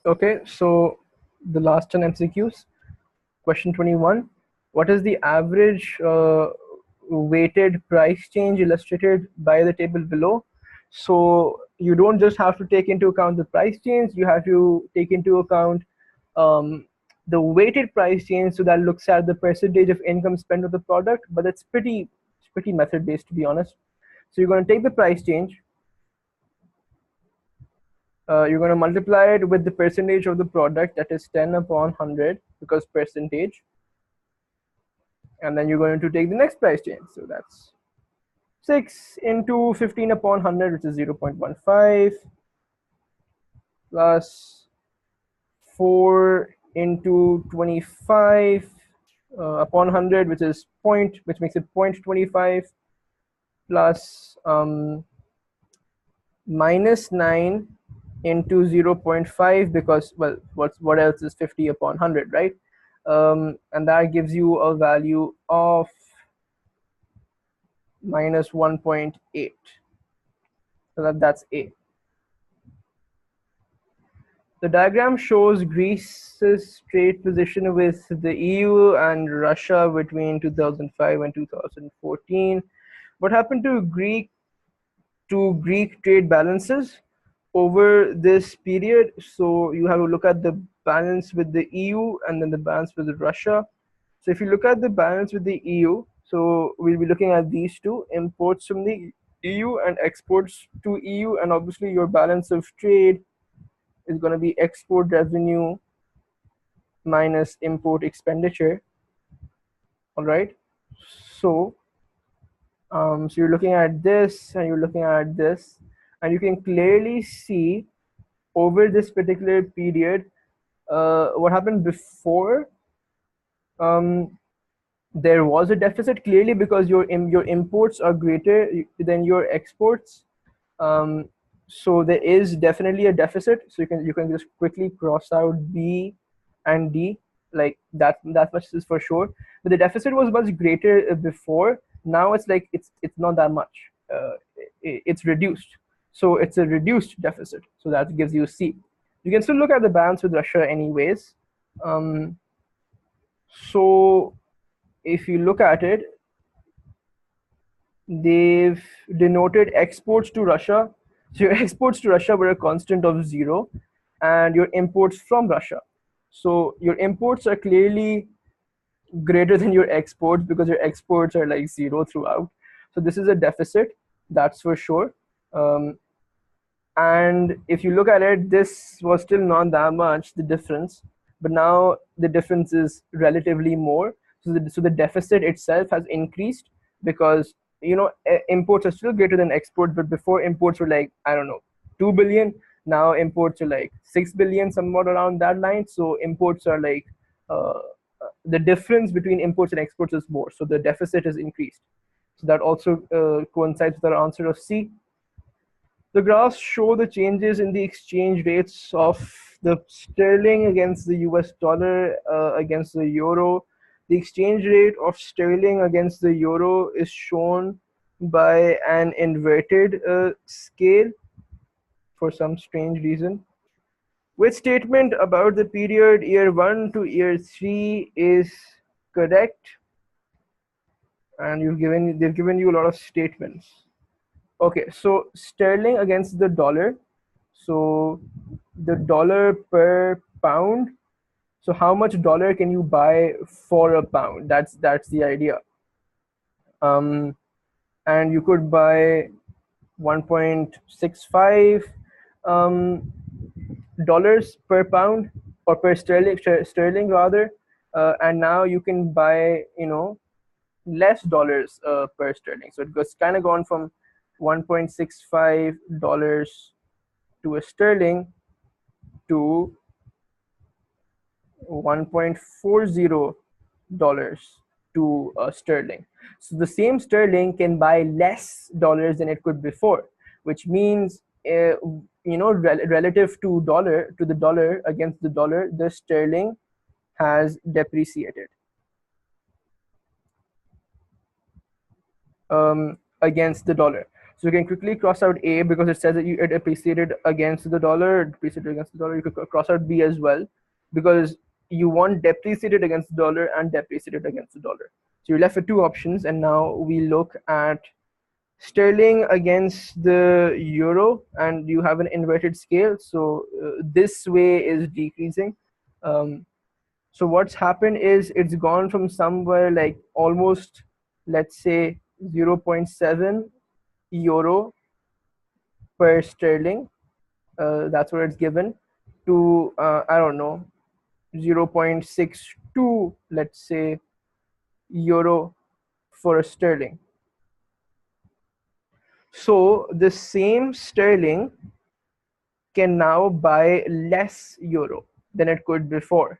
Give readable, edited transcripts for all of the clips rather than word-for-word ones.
Okay, so the last 10 MCQs. Question 21. What is the average weighted price change illustrated by the table below? So you don't just have to take into account the price change, you have to take into account the weighted price change, so that looks at the percentage of income spent on the product, but it's pretty method based, to be honest. So you're going to take the price change, you're going to multiply it with the percentage of the product, that is 10 upon 100 because percentage, and then you're going to take the next price change, so that's 6 into 15 upon 100, which is 0.15, plus 4 into 25 upon 100, which is which makes it 0.25, plus minus 9 into 0.5, because, well, what else is 50 upon 100, right? And that gives you a value of minus 1.8. So that's A. The diagram shows Greece's trade position with the EU and Russia between 2005 and 2014. What happened to Greek trade balances over this period? So you have to look at the balance with the EU and then the balance with Russia. So if you look at the balance with the EU, so we'll be looking at these two: imports from the EU and exports to EU, and obviously your balance of trade is going to be export revenue minus import expenditure. All right, so so you're looking at this and you're looking at this, and you can clearly see over this particular period what happened before. There was a deficit, clearly, because your imports are greater than your exports. So there is definitely a deficit. So you can just quickly cross out B and D, like that much is for sure. But the deficit was much greater before. Now it's like it's not that much. It's reduced. So it's a reduced deficit. So that gives you C. You can still look at the balance with Russia anyways. So if you look at it, they've denoted exports to Russia. So your exports to Russia were a constant of 0, and your imports from Russia. So your imports are clearly greater than your exports because your exports are like 0 throughout. So this is a deficit, that's for sure. And if you look at it, this was still not that much, the difference, but now the difference is relatively more. So the deficit itself has increased because, you know, imports are still greater than exports, but before imports were like, I don't know, 2 billion. Now imports are like 6 billion, somewhat around that line. So imports are like, the difference between imports and exports is more. So the deficit is increased. So that also coincides with our answer of C. The graphs show the changes in the exchange rates of the sterling against the US dollar, against the euro. The exchange rate of sterling against the euro is shown by an inverted scale for some strange reason. Which statement about the period year 1 to year 3 is correct? And they've given you a lot of statements. Okay, so sterling against the dollar. So the dollar per pound. So how much dollar can you buy for a pound? That's the idea. And you could buy 1.65 dollars per pound, or per sterling rather. And now you can buy, you know, less dollars per sterling. So it goes kind of gone from 1.65 dollars to a sterling to 1.40 dollars to a sterling. So the same sterling can buy less dollars than it could before, which means, you know, relative to the dollar against the dollar, the sterling has depreciated against the dollar. So you can quickly cross out A because it says that it appreciated against the dollar, depreciated against the dollar. You could cross out B as well because you want depreciated against the dollar and depreciated against the dollar. So you're left with two options, and now we look at sterling against the euro, and you have an inverted scale. So this way is decreasing. So what's happened is it's gone from somewhere like almost, let's say, 0.7 euro per sterling. That's what it's given to, I don't know, 0.62, let's say, euro for a sterling. So the same sterling can now buy less euro than it could before,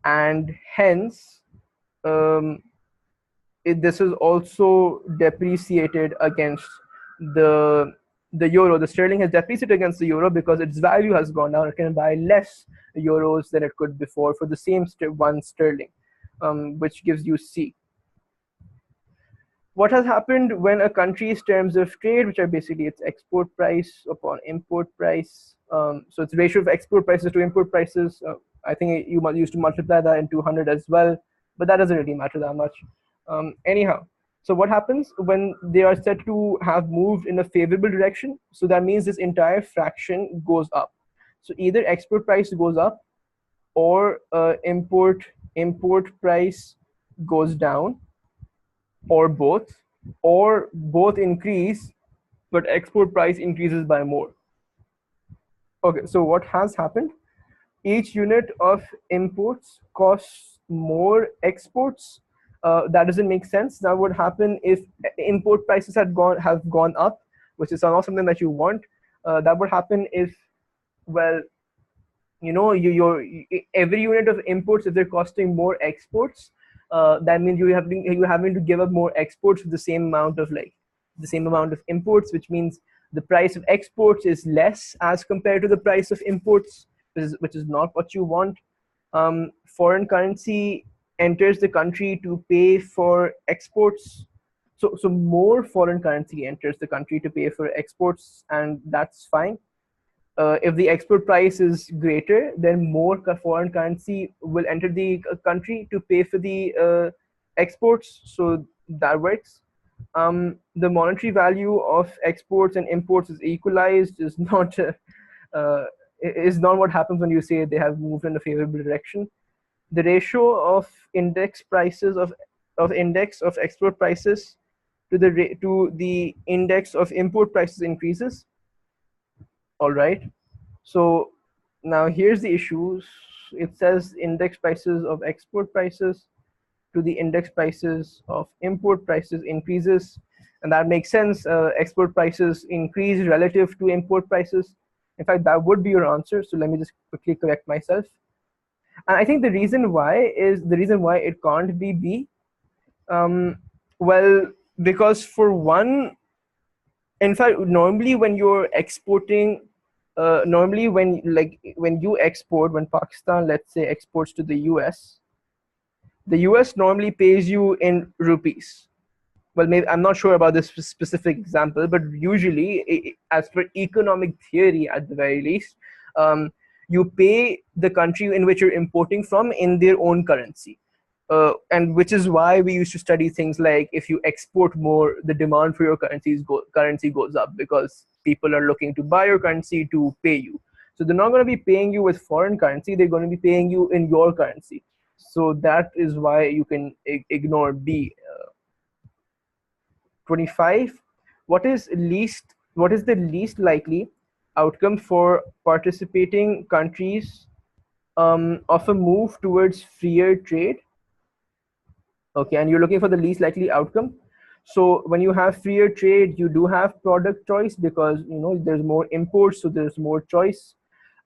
and hence this is also depreciated against the euro. The sterling has depreciated against the euro because its value has gone down. It can buy less euros than it could before for the same one sterling, which gives you C. What has happened when a country's terms of trade, which are basically its export price upon import price, so it's ratio of export prices to import prices. I think you used to multiply that in 200 as well, but that doesn't really matter that much. Anyhow, so what happens when they are said to have moved in a favorable direction? So that means this entire fraction goes up. So either export price goes up or import price goes down, or both increase, but export price increases by more. Okay, so what has happened? Each unit of imports costs more exports. That doesn't make sense. That would happen if import prices have gone up, which is not something that you want. That would happen if, well, your every unit of imports, if they're costing more exports, that means you're having to give up more exports for the same amount of imports, which means the price of exports is less as compared to the price of imports, which is not what you want. Foreign currency enters the country to pay for exports. So more foreign currency enters the country to pay for exports, and that's fine. If the export price is greater, then more foreign currency will enter the country to pay for the exports. So that works. The monetary value of exports and imports is equalized. Is not what happens when you say they have moved in a favorable direction. The ratio of index prices of index of export prices to the index of import prices increases. All right. So now here's the issues. It says index prices of export prices to the index prices of import prices increases, and that makes sense. Export prices increase relative to import prices. In fact, that would be your answer. So let me just quickly correct myself. And I think the reason why it can't be B. Well, because for one, in fact, normally when you're exporting, normally when you export, when Pakistan, let's say, exports to the US normally pays you in rupees. Well, maybe I'm not sure about this specific example, but usually, as per economic theory, at the very least, you pay the country in which you're importing from in their own currency. And which is why we used to study things like if you export more, the demand for your currency goes up because people are looking to buy your currency to pay you. So they're not going to be paying you with foreign currency; they're going to be paying you in your currency. So that is why you can ignore B. 25. What is the least likely outcome for participating countries of a move towards freer trade? Okay, and you're looking for the least likely outcome. So when you have freer trade, you do have product choice because there's more imports, so there's more choice.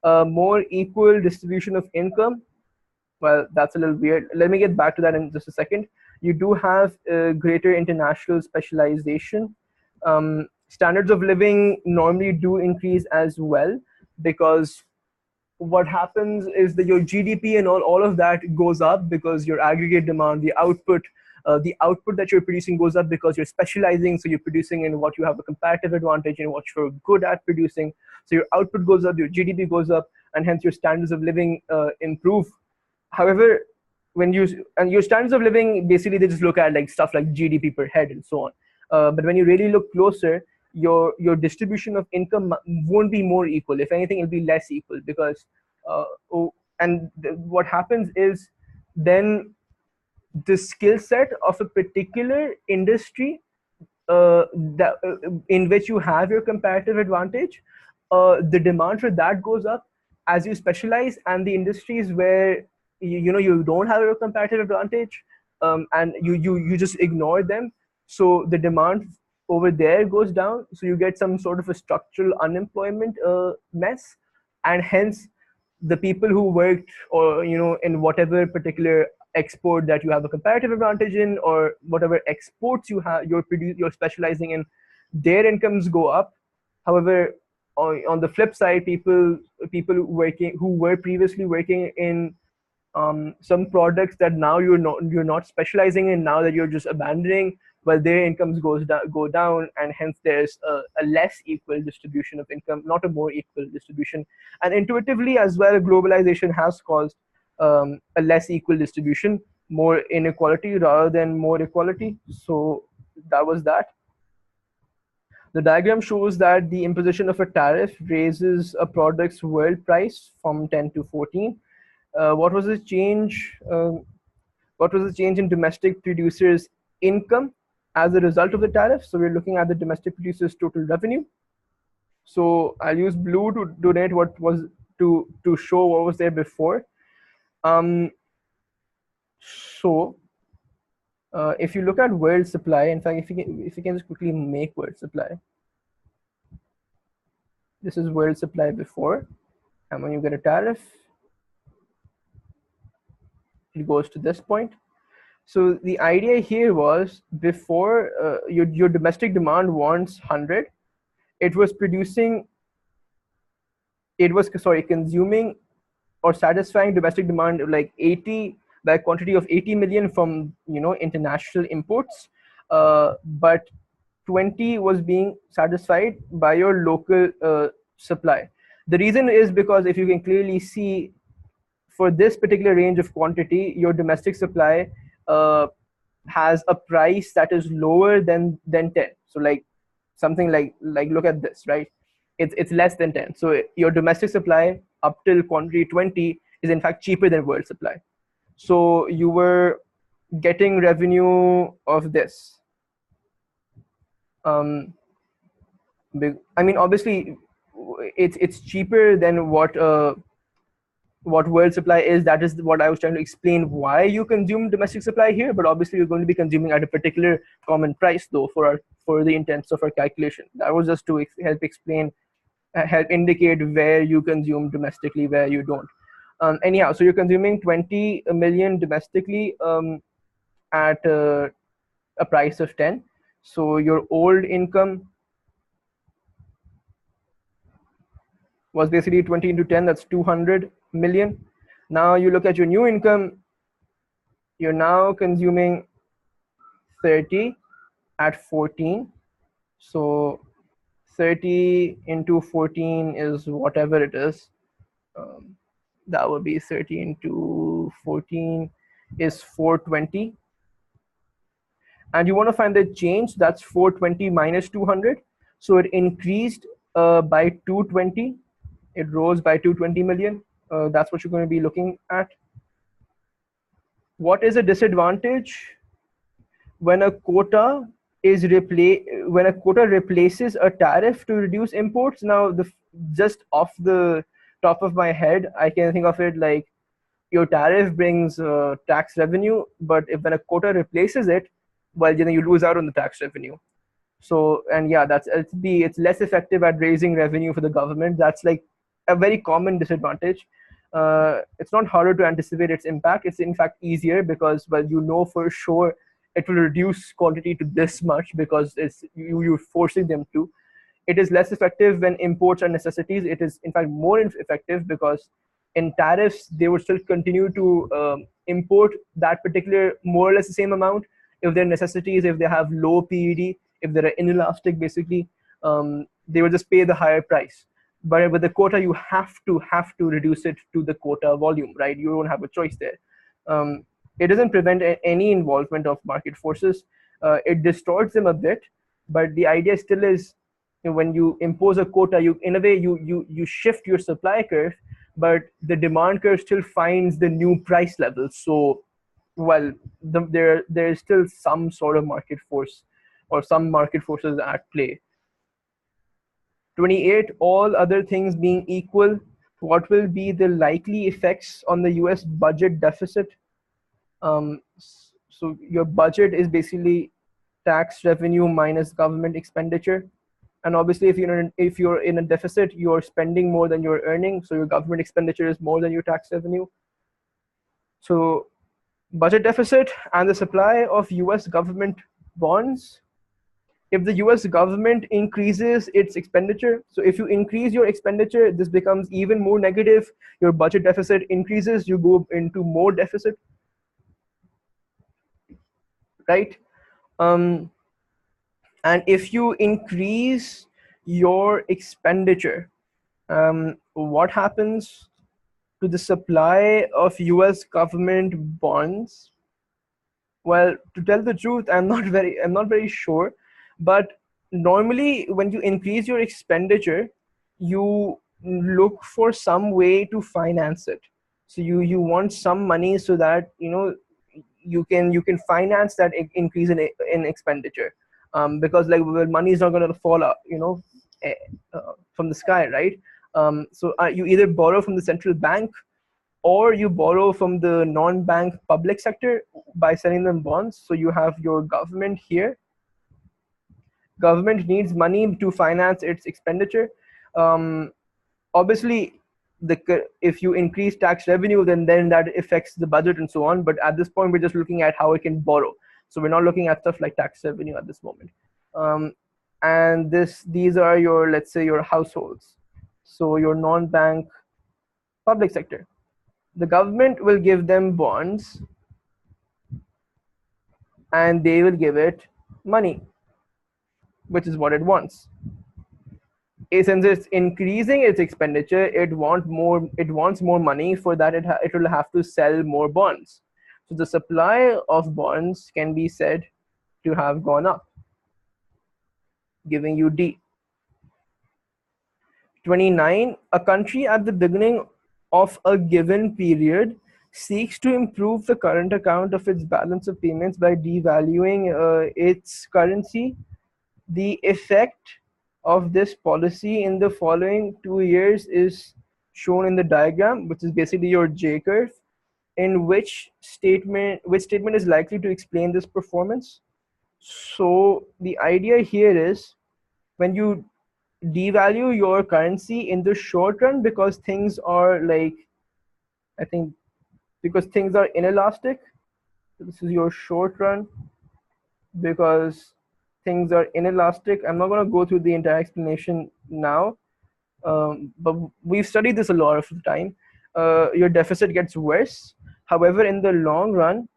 More equal distribution of income. Well, that's a little weird. Let me get back to that in just a second. You do have greater international specialization. Standards of living normally do increase as well because what happens is that your GDP and all of that goes up because your aggregate demand, the output The output that you're producing goes up because you're specializing, so you're producing in what you have a comparative advantage in, what you're good at producing. So your output goes up, your GDP goes up, and hence your standards of living improve. However, when you and your standards of living, basically they just look at like stuff like GDP per head and so on. But when you really look closer, your distribution of income won't be more equal. If anything, it'll be less equal because what happens is then the skill set of a particular industry in which you have your comparative advantage, the demand for that goes up as you specialize, and the industries where you don't have a comparative advantage, and you just ignore them, so the demand over there goes down. So you get some sort of a structural unemployment mess, and hence the people who worked or in whatever particular export that you have a comparative advantage in, or whatever exports you're specializing in, their incomes go up. However, on the flip side, people who were previously working in some products that now you're not specializing in, now that you're just abandoning, well, their incomes go down, and hence there's a less equal distribution of income, not a more equal distribution. And intuitively as well, globalization has caused a less equal distribution, more inequality rather than more equality. So that was that. The diagram shows that the imposition of a tariff raises a product's world price from 10 to 14. What was the change? What was the change in domestic producers' income as a result of the tariff? So we're looking at the domestic producers' total revenue. So I'll use blue to donate what was to show what was there before. Um, so if you look at world supply, in fact, if you can just quickly make world supply. This is world supply before, and when you get a tariff, it goes to this point. So the idea here was before your domestic demand wants 100, it was consuming or satisfying domestic demand like 80 by a quantity of 80 million from international imports, but 20 was being satisfied by your local supply. The reason is because if you can clearly see, for this particular range of quantity, your domestic supply has a price that is lower than 10. So like something like look at this, right? It's less than 10. So your domestic supply up till quantity 20 is in fact cheaper than world supply. So you were getting revenue of this. I mean, obviously, it's cheaper than what world supply is. That is what I was trying to explain, why you consume domestic supply here. But obviously you're going to be consuming at a particular common price though for the intents of our calculation. That was just to help explain, help indicate where you consume domestically, where you don't. Anyhow, so you're consuming 20 million domestically at a price of 10. So your old income was basically 20 into 10, that's 200 million. Now you look at your new income, you're now consuming 30 at 14. So 30 into 14 is whatever it is. That would be 30 into 14 is 420. And you want to find the change, that's 420 minus 200. So it increased by 220. It rose by 220 million. That's what you're going to be looking at. What is a disadvantage? When a quota replaces a tariff to reduce imports. Now, just off the top of my head, I can think of it like your tariff brings tax revenue, but when a quota replaces it, well, you lose out on the tax revenue. So, and yeah, it's less effective at raising revenue for the government. That's like a very common disadvantage. It's not harder to anticipate its impact. It's in fact easier because, well, for sure it will reduce quantity to this much because you're forcing them to. It is less effective when imports are necessities. It is in fact more effective because in tariffs they would still continue to import that particular more or less the same amount. if they're necessities, if they have low PED, if they're inelastic, basically, they will just pay the higher price. But with the quota, you have to reduce it to the quota volume, right? You don't have a choice there. It doesn't prevent any involvement of market forces. It distorts them a bit, but the idea still is, when you impose a quota, you in a way you shift your supply curve, but the demand curve still finds the new price level. So, well, there is still some sort of market force or some market forces at play. 28, all other things being equal, what will be the likely effects on the US budget deficit? So your budget is basically tax revenue minus government expenditure. And obviously, if you're in a deficit, you're spending more than you're earning, so your government expenditure is more than your tax revenue. So budget deficit and the supply of US government bonds. If the US government increases its expenditure, so if you increase your expenditure, this becomes even more negative. Your budget deficit increases, you go into more deficit, right? Um, and if you increase your expenditure, what happens to the supply of US government bonds? Well, to tell the truth, I'm not very sure, but normally when you increase your expenditure, you look for some way to finance it. So you want some money so that you can finance that increase in expenditure, because like, well, money is not going to fall out, eh, from the sky, right? So you either borrow from the central bank, or you borrow from the non-bank public sector by selling them bonds. So you have your government here. Government needs money to finance its expenditure. Um, Obviously, if you increase tax revenue, then that affects the budget and so on. But at this point, we're just looking at how it can borrow. So we're not looking at stuff like tax revenue at this moment. And these are your, let's say, your households. So your non-bank public sector. The government will give them bonds, and they will give it money, which is what it wants. Since it's increasing its expenditure, it wants more money. For that, it will have to sell more bonds. So the supply of bonds can be said to have gone up, giving you D. 29, a country at the beginning of a given period seeks to improve the current account of its balance of payments by devaluing its currency. The effect of this policy in the following 2 years is shown in the diagram, which is basically your J curve, in which statement is likely to explain this performance. So the idea here is, when you devalue your currency in the short run, because things are like, I think, because things are inelastic. So this is your short run, because things are inelastic. I'm not going to go through the entire explanation now, but we've studied this a lot of the time. Your deficit gets worse. However, in the long run,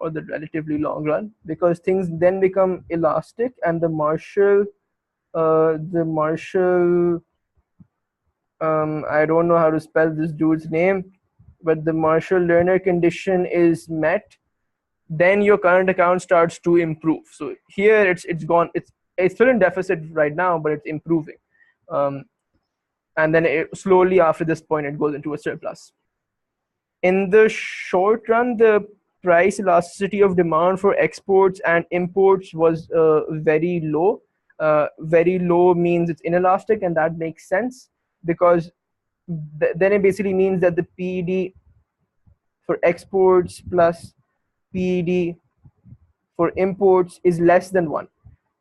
or the relatively long run, because things then become elastic, and the Marshall, I don't know how to spell this dude's name, but the Marshall-Lerner condition is met, then your current account starts to improve. So here it's gone. It's still in deficit right now, but it's improving, and then slowly after this point it goes into a surplus. In the short run, the price elasticity of demand for exports and imports was very low. Very low means it's inelastic, and that makes sense, because then it basically means that the PED for exports plus PED for imports is less than 1.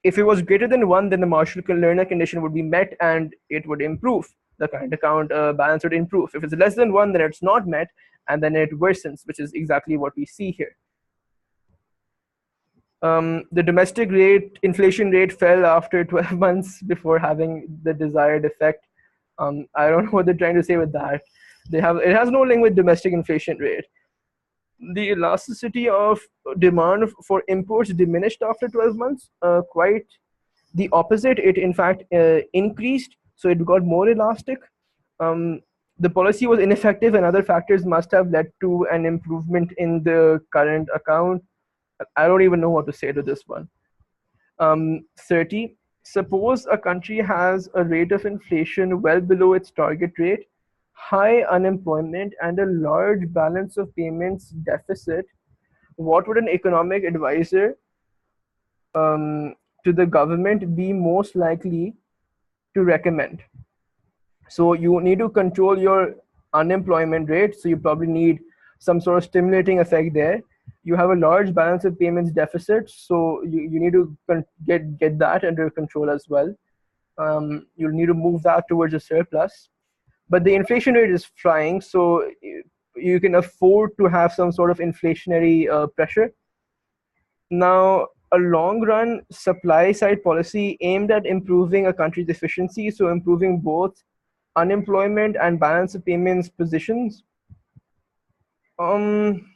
If it was greater than 1, then the Marshall-Lerner condition would be met and it would improve. The current account balance would improve. If it's less than 1, then it's not met, and then it worsens, which is exactly what we see here. The domestic inflation rate fell after 12 months before having the desired effect. I don't know what they're trying to say with that. It has no link with domestic inflation rate. The elasticity of demand for imports diminished after 12 months. Quite the opposite. It in fact increased, so it got more elastic. The policy was ineffective, and other factors must have led to an improvement in the current account. I don't even know what to say to this one. 30. Suppose a country has a rate of inflation well below its target rate, high unemployment, and a large balance of payments deficit. What would an economic advisor um, to the government be most likely to recommend? So you need to control your unemployment rate. So you probably need some sort of stimulating effect there. You have a large balance of payments deficit, so you need to get that under control as well. You'll need to move that towards a surplus. But the inflation rate is flying, so you can afford to have some sort of inflationary pressure. Now, a long run supply side policy aimed at improving a country's efficiency, so improving both unemployment and balance of payments positions. Um,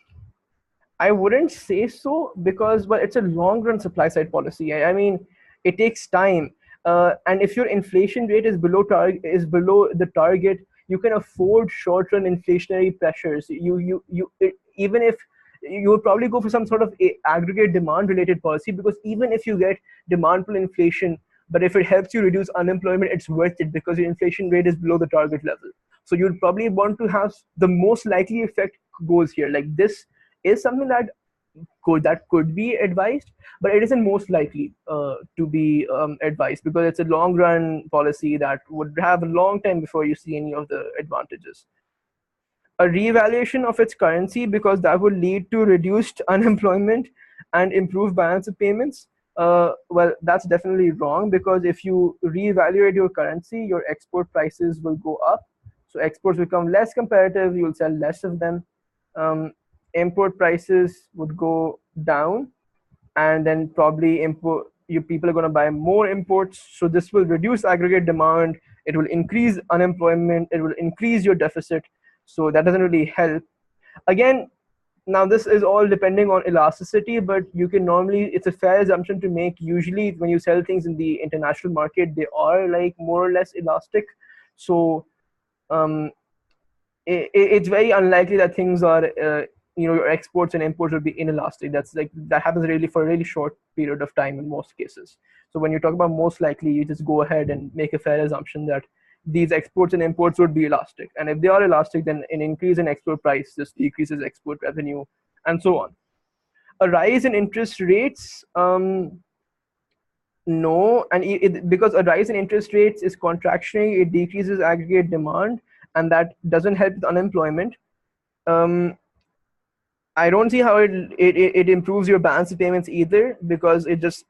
I wouldn't say so because, well, it's a long run supply side policy. I mean, it takes time. And if your inflation rate is below the target, you can afford short run inflationary pressures. Even if you would probably go for some sort of aggregate demand related policy, because even if you get demand pull inflation, but if it helps you reduce unemployment, it's worth it because your inflation rate is below the target level. So you'd probably want to have the most likely effect goals here. Like this is something that could be advised, but it isn't most likely to be advised because it's a long run policy that would have a long time before you see any of the advantages. A revaluation of its currency because that would lead to reduced unemployment and improved balance of payments. Well, that's definitely wrong because if you reevaluate your currency, your export prices will go up. So exports become less competitive, you'll sell less of them. Import prices would go down, and then probably import you people are going to buy more imports, so this will reduce aggregate demand, it will increase unemployment, it will increase your deficit, so that doesn't really help. Again, now this is all depending on elasticity, but you can normally, it's a fair assumption to make, usually when you sell things in the international market they are like more or less elastic. So um, it's very unlikely that things are your exports and imports will be inelastic. That happens really for a really short period of time in most cases. So when you talk about most likely, you just go ahead and make a fair assumption that these exports and imports would be elastic, and if they are elastic, then an increase in export price just decreases export revenue, and so on. A rise in interest rates, no, and because a rise in interest rates is contractionary, it decreases aggregate demand, and that doesn't help with unemployment. um, I don't see how it improves your balance of payments either, because it just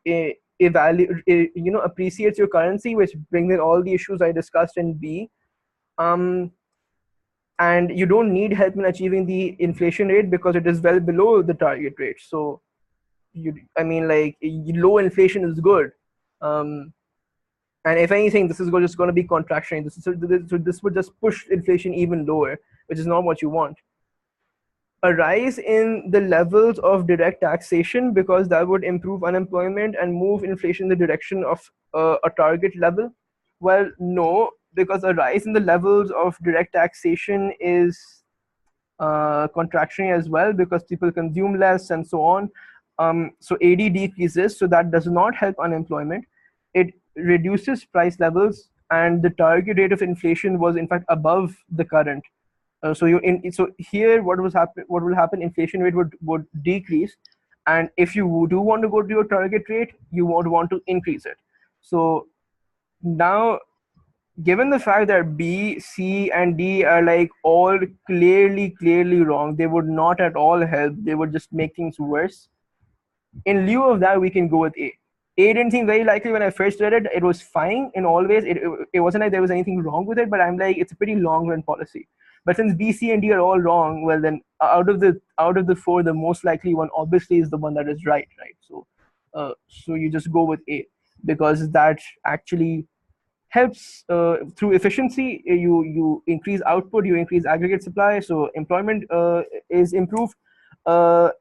appreciates your currency, which brings in all the issues I discussed in B. Um, and you don't need help in achieving the inflation rate because it is well below the target rate. So I mean, like, low inflation is good. Um, and if anything, this is just going to be contractionary. This would just push inflation even lower, which is not what you want. A rise in the levels of direct taxation because that would improve unemployment and move inflation in the direction of a target level. Well, no, because a rise in the levels of direct taxation is contractionary as well because people consume less and so on. So AD decreases, so that does not help unemployment. It reduces price levels, and the target rate of inflation was in fact above the current. So here, what will happen? Inflation rate would decrease, and if you do want to go to your target rate, you would want to increase it. So now, given the fact that B, C, and D are like all clearly wrong, they would not at all help. They would just make things worse. In lieu of that, we can go with A. A didn't seem very likely when I first read it. It was fine in all ways. It wasn't like there was anything wrong with it, but I'm like, it's a pretty long run policy. But since B, C, and D are all wrong, well then out of the four, the most likely one obviously is the one that is right? So you just go with A because that actually helps through efficiency. You increase output, you increase aggregate supply, so employment is improved.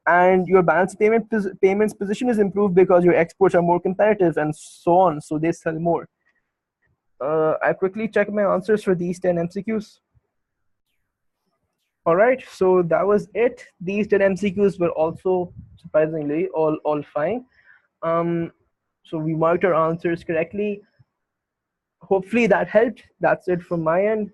and your balance payments position is improved because your exports are more competitive and so on. So they sell more. I quickly check my answers for these 10 MCQs. All right, so that was it. These 10 MCQs were also surprisingly all fine. Um, so we marked our answers correctly. Hopefully that helped. That's it from my end.